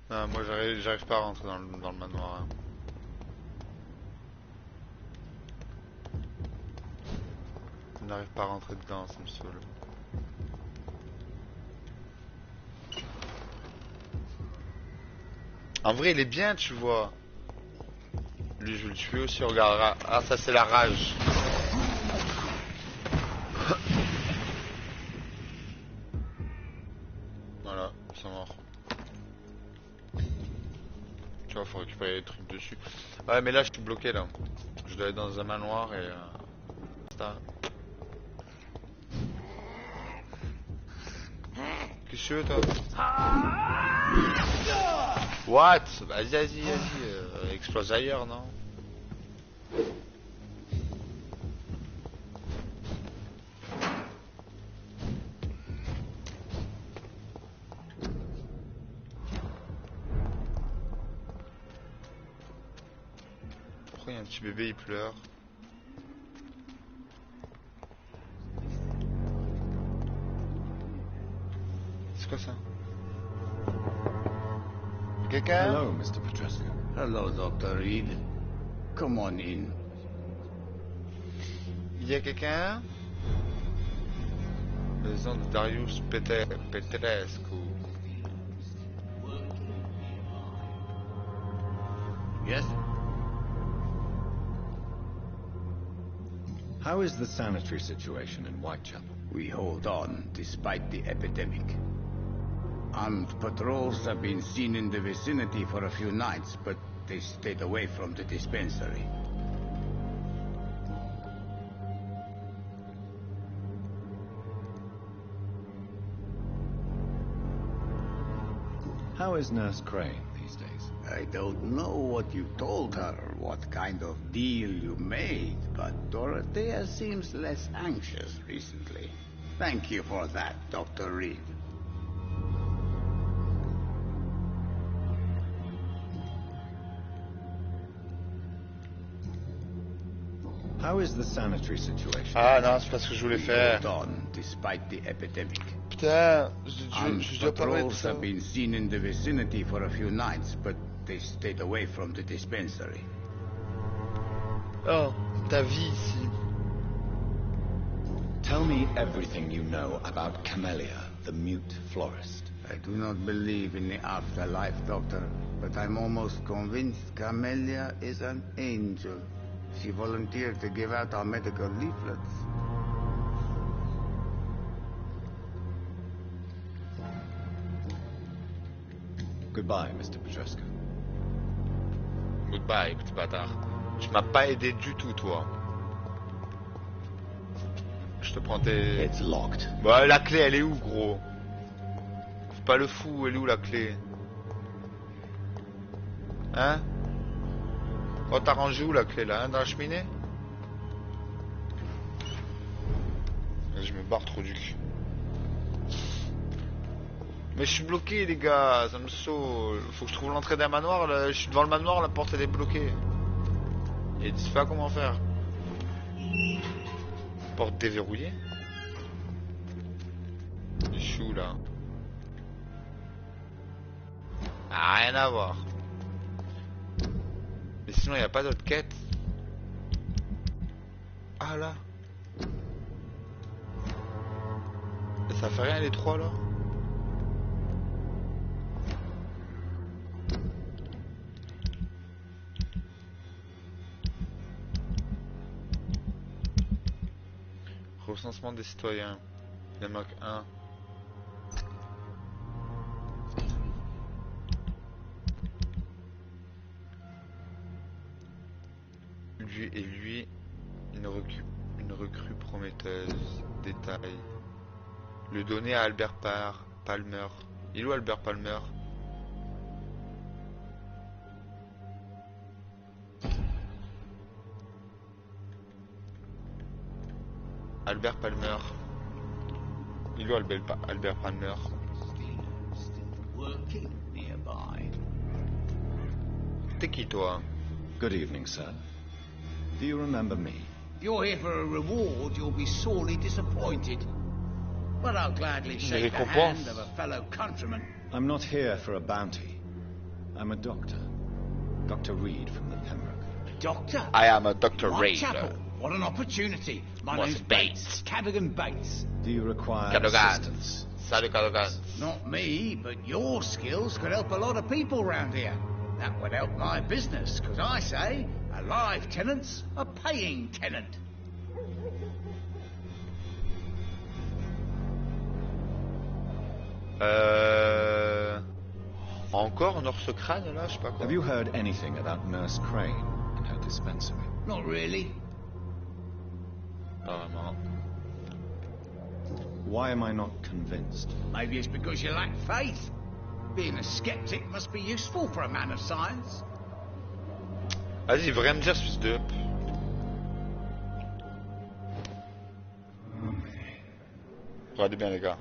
S1: Non, moi j'arrive pas à rentrer dans le manoir. Hein. Je n'arrive pas à rentrer dedans, ça me saoule. En vrai il est bien, tu vois. Lui je vais le tuer aussi, regarde. Ah ça c'est la rage. Voilà, ils sont morts. Tu vois, faut récupérer les trucs dessus. Ouais mais là je suis bloqué là. Je dois aller dans un manoir et... ça. Qu'est-ce que tu veux toi? What? Vas-y, explose ailleurs, non? Pourquoi il y a un petit bébé, il pleure? C'est quoi ça? Quelqu'un?
S2: Hello, Mr. Petrescu.
S7: Hello, Dr. Reed. Come on in.
S1: Il y a quelqu'un? Maison de Darius Petrescu.
S7: Yes?
S2: How is the sanitary situation in Whitechapel?
S7: We hold on despite the epidemic. Armed patrols have been seen in the vicinity for a few nights, but they stayed away from the dispensary.
S2: How is Nurse Crane these days?
S7: I don't know what you told her, what kind of deal you made, but Dorothea seems less anxious recently. Thank you for that, Dr. Reed.
S2: How is the sanitary situation?
S1: Ah non, c'est pas ce que je voulais faire.
S7: Hold on despite the epidemic.
S1: Putain,
S7: Armed
S1: je dois pas mettre
S7: patrols
S1: ça.
S7: have been seen in the vicinity for a few nights, but they stayed away from the dispensary.
S1: Oh, ta vie ici.
S2: Tell me everything you know about Camellia, the mute florist.
S7: I do not believe in the afterlife, Doctor, but I'm almost convinced Camellia is an angel. She volunteered to give out our medical leaflets.
S2: Goodbye, Mr. Petrescu.
S1: Goodbye, petit bâtard. Tu m'as pas aidé du tout, toi. Je te prends tes...
S2: It's locked.
S1: Bah, la clé, elle est où, gros? Fais pas le fou, elle est où, la clé? Hein? Oh, t'as rangé où, la clé, là, hein? Dans la cheminée? Je me barre trop du cul. Mais je suis bloqué, les gars, ça me saoule. Faut que je trouve l'entrée d'un manoir, là. Je suis devant le manoir, la porte elle est bloquée. Et ils disent pas comment faire. Porte déverrouillée. Je suis où, là? Ah, rien à voir. Mais sinon, il n'y a pas d'autre quête. Ah, là. Ça fait rien, les trois, là? Recensement des citoyens. Il en manque un. Lui et lui, une recrue prometteuse. Détail. Le donner à Albert Palmer. Il est où Albert Palmer? Albert Palmer. Il est où Albert Palmer?
S7: Working nearby.
S1: T'es qui, toi?
S2: Good evening, sir. Do you remember me?
S7: If you're here for a reward, you'll be sorely disappointed. But I'll gladly shake the hand of a fellow countryman.
S2: I'm not here for a bounty. I'm a doctor. Dr. Reed from the Pembroke.
S7: Doctor?
S1: I am a Dr. Reed.
S7: Whitechapel. What an opportunity. My
S1: What's
S7: name's
S1: Bates?
S7: Cadogan Bates.
S2: Do you require
S1: Cadogan.
S2: assistance?
S1: Salut, Cadogan.
S7: Not me, but your skills could help a lot of people round here. That would help my business, because I say a live tenant's a paying tenant.
S1: Encore North Crâne là, je sais pas quoi.
S2: Have you heard anything about Nurse Crane and her dispensary?
S7: Not really.
S1: Ah, non.
S2: Why am I not convinced?
S7: Maybe it's because you lack faith. Being a skeptic must be useful for a man of science.
S1: Vas-y, il veut rien me dire, fils de... Regardez bien, les gars.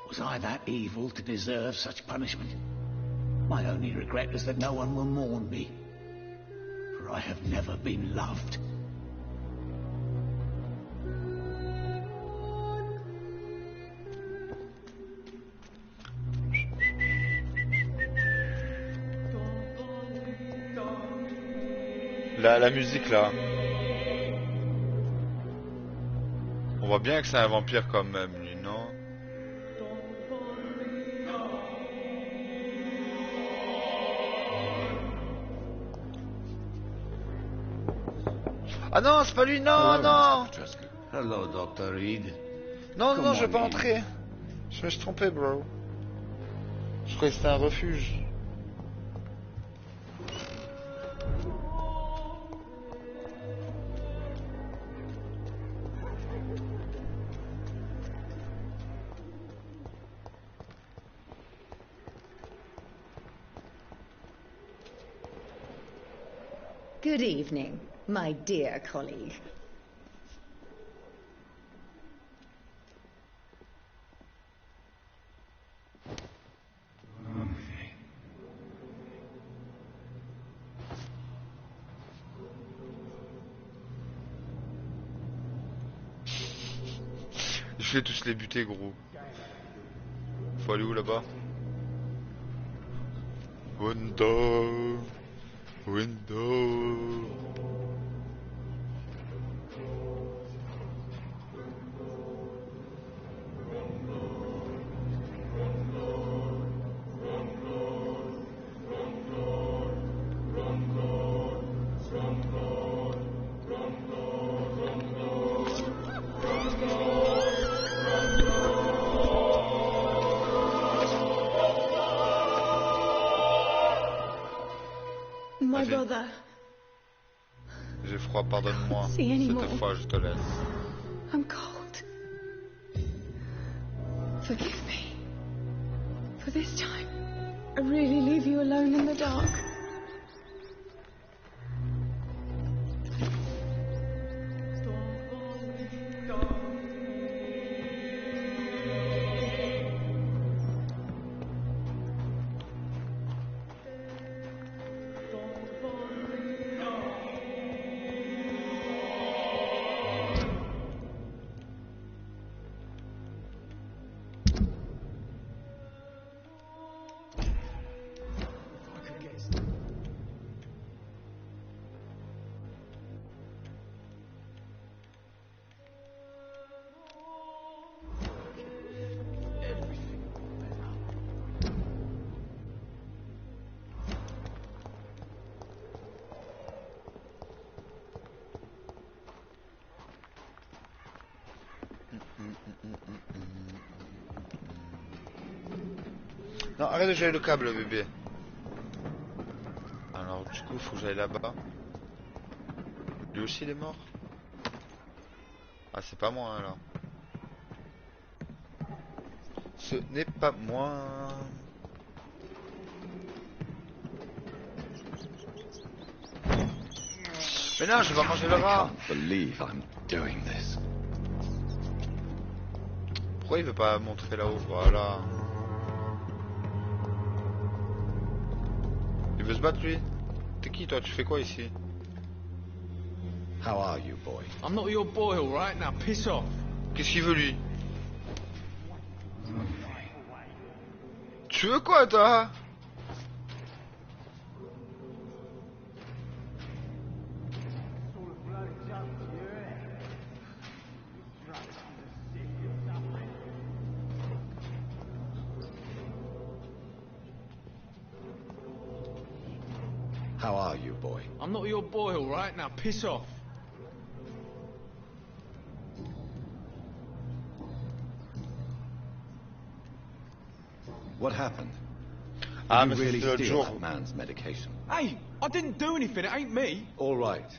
S7: Was I that evil to deserve such punishment? My only regret is that no one will mourn me, for I have never been loved.
S1: La musique là. On voit bien que c'est un vampire quand même, lui, non? Ah non, c'est pas lui, non, non!
S7: Hello, Dr. Reed.
S1: Non, non, je veux pas entrer. Je me suis trompé, bro. Je croyais que c'était un refuge.
S9: Good evening, my dear colleague.
S1: Je vais tous les buter, gros. Faut aller où là-bas? Window. Window.
S3: My brother.
S1: J'ai froid, pardonne-moi.
S3: See anymore.
S1: Cette fois, je te laisse.
S3: I'm cold. Forgive me. For this time, I really leave you alone in the dark.
S1: Non, arrête de gérer le câble, bébé. Alors, du coup, faut que j'aille là-bas. Lui aussi, il est mort? Ah, c'est pas moi, là. Ce n'est pas moi. Mais non, je vais manger le rat. Pourquoi il veut pas montrer là-haut? Voilà. Il veut se battre, lui? T'es qui, toi? Tu fais quoi ici?
S2: How are you, boy?
S8: I'm not your boy, all right? Now piss off.
S1: Qu'est-ce qu'il veut, lui? Tu veux quoi, toi?
S2: How are you, boy?
S8: I'm not your boy, all right? Now piss off.
S2: What happened?
S1: Ah,
S2: Did
S1: mais
S2: you really
S1: c'était l'autre
S2: steal
S1: jour.
S2: that man's medication?
S8: Hey, I didn't do anything. It ain't me.
S2: All right.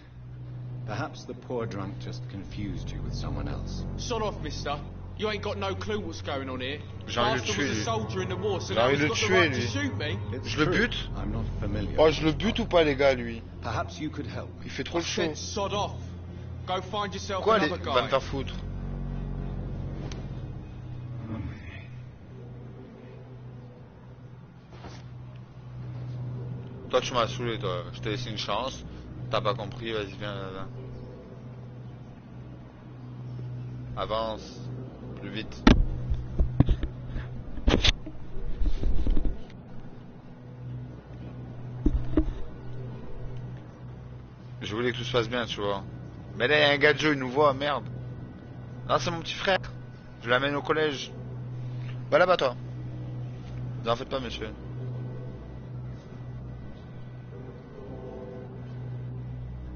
S2: Perhaps the poor drunk just confused you with someone else.
S8: Sod off, mister. You ain't got no clue what's going on here.
S1: J'ai envie de le
S8: Master
S1: tuer,
S8: was a
S1: lui.
S8: soldier in the war, so
S1: J'ai
S8: now
S1: envie
S8: he's
S1: de le
S8: got the
S1: tuer,
S8: right to
S1: lui.
S8: shoot me.
S2: It's
S1: Je le
S2: true.
S1: bute?
S2: I'm not familiar.
S1: Oh,
S2: with
S1: je le
S2: this
S1: bute ou
S2: topic.
S1: pas, les gars, lui?
S2: Perhaps you could help me.
S1: Il fait trop le chaud.
S8: Said sod off. Go find yourself
S1: Quoi, les...
S8: another
S1: va me
S8: guy.
S1: faire foutre. Toi, tu m'as saoulé, toi. Je t'ai laissé une chance. T'as pas compris, vas-y, viens, viens. Avance. Plus vite. Je voulais que tout se passe bien, tu vois. Mais là, il y a un gars de jeu, il nous voit, merde. Non, c'est mon petit frère. Je l'amène au collège. Va là-bas, toi. Vous en faites pas, monsieur.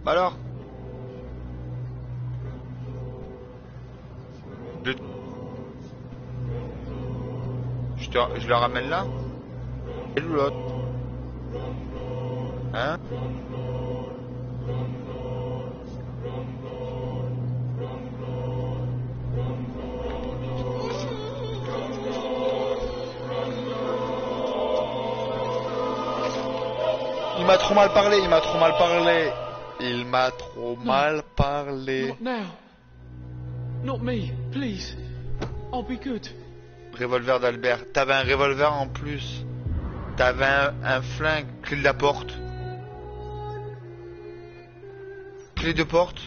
S1: Bah alors je... je le ramène là. Et l'autre. Hein? Il m'a trop mal parlé, il m'a trop mal parlé. Il m'a trop mal parlé.
S8: Not now. Not me, please. I'll be good.
S1: Revolver d'Albert. T'avais un revolver en plus. T'avais un flingue. Clé de la porte. Clé de porte.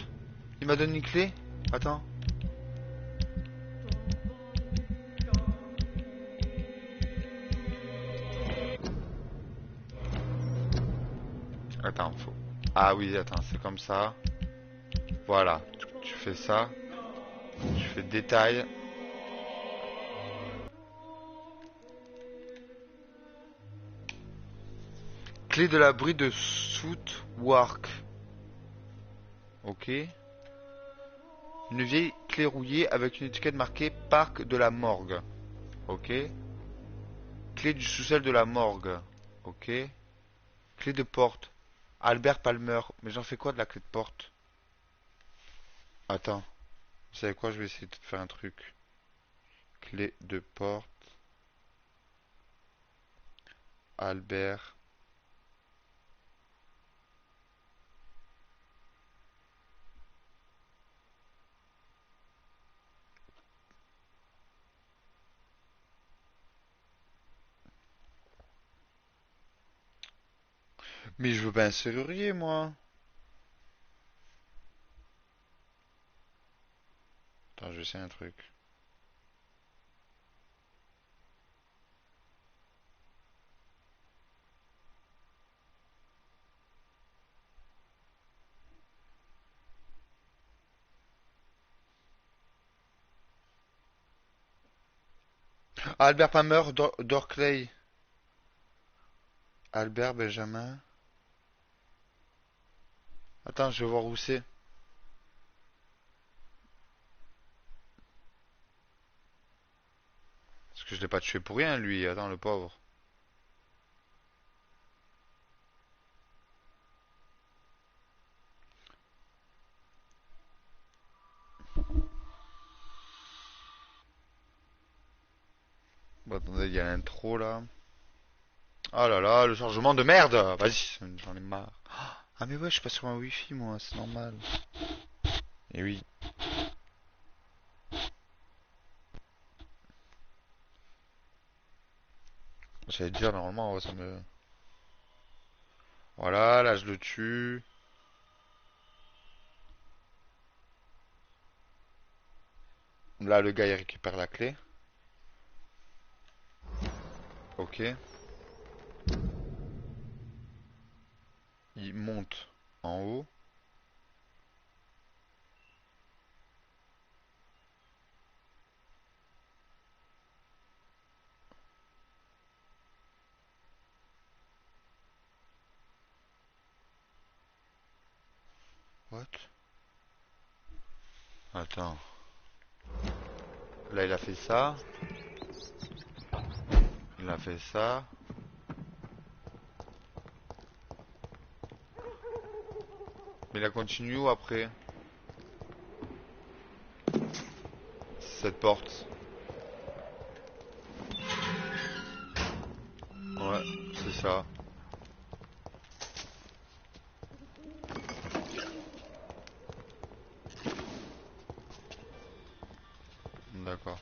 S1: Il m'a donné une clé. Attends. Attends, faut... Ah oui, attends, c'est comme ça. Voilà. Tu fais ça. Tu fais détail. Clé de l'abri de Southwark. Ok. Une vieille clé rouillée avec une étiquette marquée Parc de la Morgue. Ok. Clé du sous-sol de la morgue. Ok. Clé de porte. Albert Palmer. Mais j'en fais quoi de la clé de porte? Attends. Vous savez quoi? Je vais essayer de faire un truc. Clé de porte. Albert. Mais je veux pas un serrurier, moi. Attends, je vais essayer un truc. Albert Palmer, Dorclay. Albert Benjamin. Attends, je vais voir où c'est. Parce que je l'ai pas tué pour rien, lui. Attends, le pauvre. Bon, attendez, il y a l'intro là. Oh là là, le chargement de merde. Vas-y, j'en ai marre. Ah mais ouais, je suis pas sur un wifi moi, c'est normal. Et oui. J'allais dire, normalement, ça me... Voilà, là je le tue. Là, le gars, il récupère la clé. Ok. Il monte en haut. What? Attends. Là il a fait ça. Il a fait ça. Mais il a continué où après? Cette porte. Ouais, c'est ça. D'accord.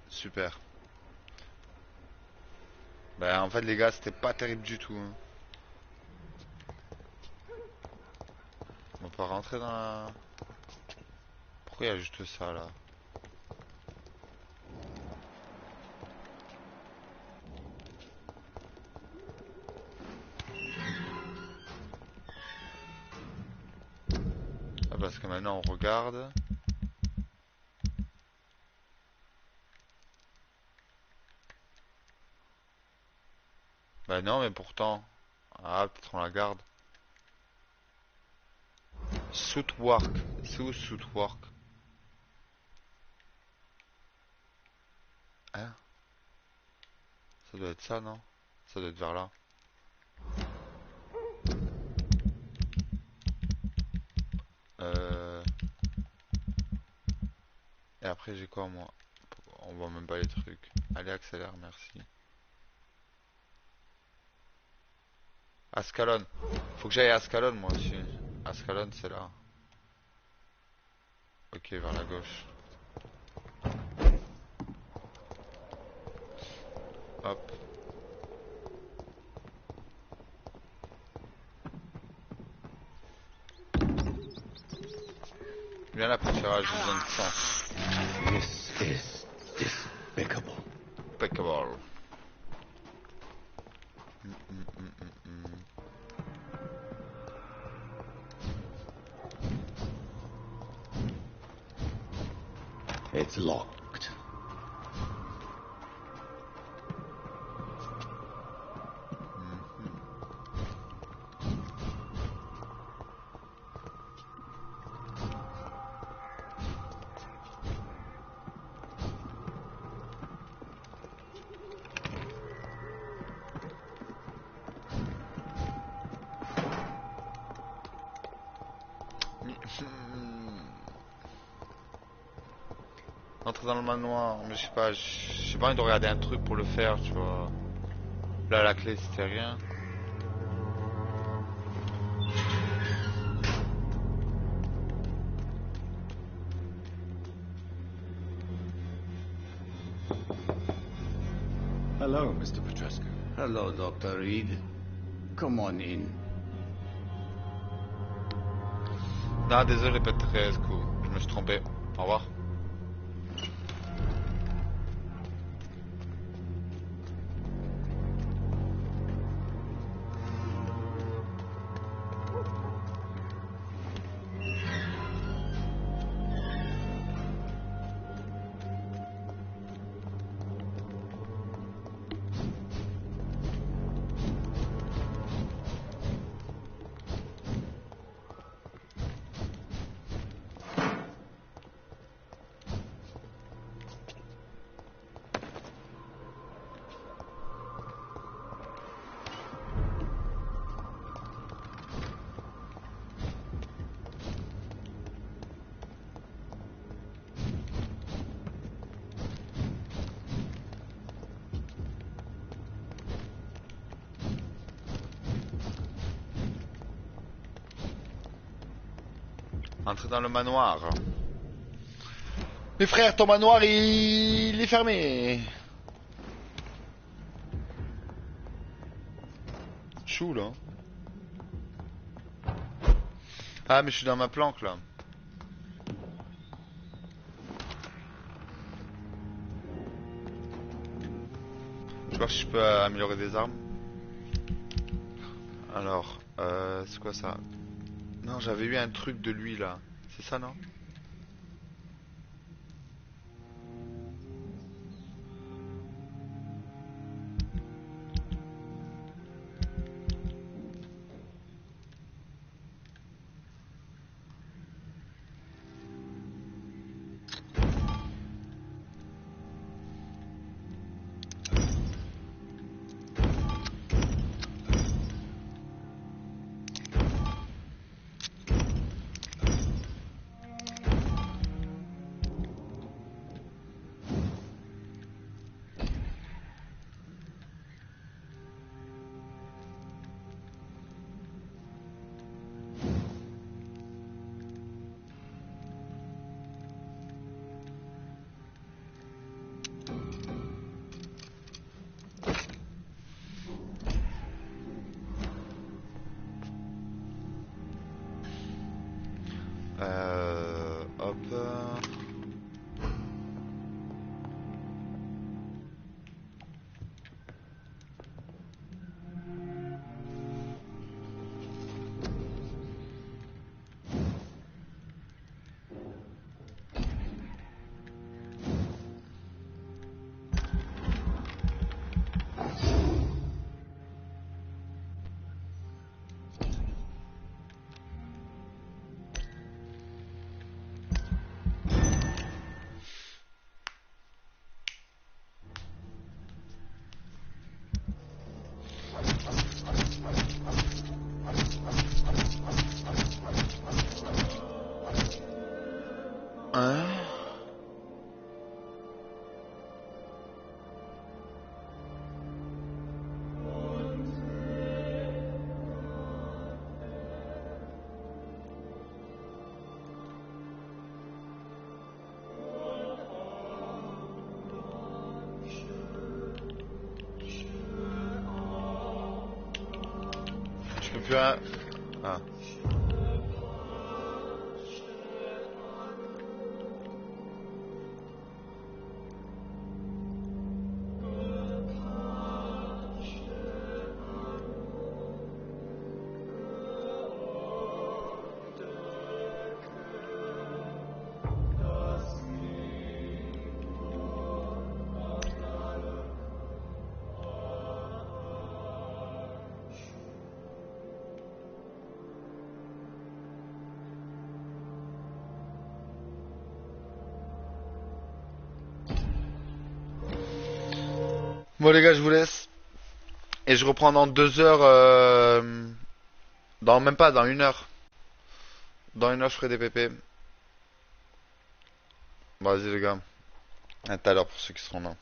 S1: Super. Bah en fait les gars c'était pas terrible du tout hein. On va pas rentrer dans la... Pourquoi il y a juste ça là? Ah parce que maintenant on regarde. Bah non mais pourtant. Ah peut-être on la garde. Suit work. C'est où suit work? Hein? Ça doit être ça non? Ça doit être vers là. Et après j'ai quoi moi? On voit même pas les trucs. Allez accélère merci. Ascalon. Faut que j'aille à Ascalon moi aussi. Ascalon c'est là. Ok vers la gauche. Hop. Viens là pour faire j'ai besoin de sang.
S2: This is despicable.
S1: Impeccable.
S2: It's locked.
S1: Entrer dans le manoir, mais je sais pas, j'ai pas envie de regarder un truc pour le faire, tu vois. Là la clé c'était rien.
S2: Hello, Mr. Petrescu.
S7: Hello, Dr. Reed. Come on in.
S1: Non désolé Petrescu, je me suis trompé. Au revoir. Entrer dans le manoir. Mes frères, ton manoir il est fermé. Chou là. Ah mais je suis dans ma planque là. Je vais voir si je peux améliorer des armes. Alors, c'est quoi ça? Non, j'avais eu un truc de lui là. C'est ça non? Je peux plus rien... Ah. Bon les gars, je vous laisse. Et je reprends dans 2 heures. Dans même pas, dans 1 heure. Dans 1 heure, je ferai des pépés. Bon, vas-y les gars. À tout à l'heure pour ceux qui seront là.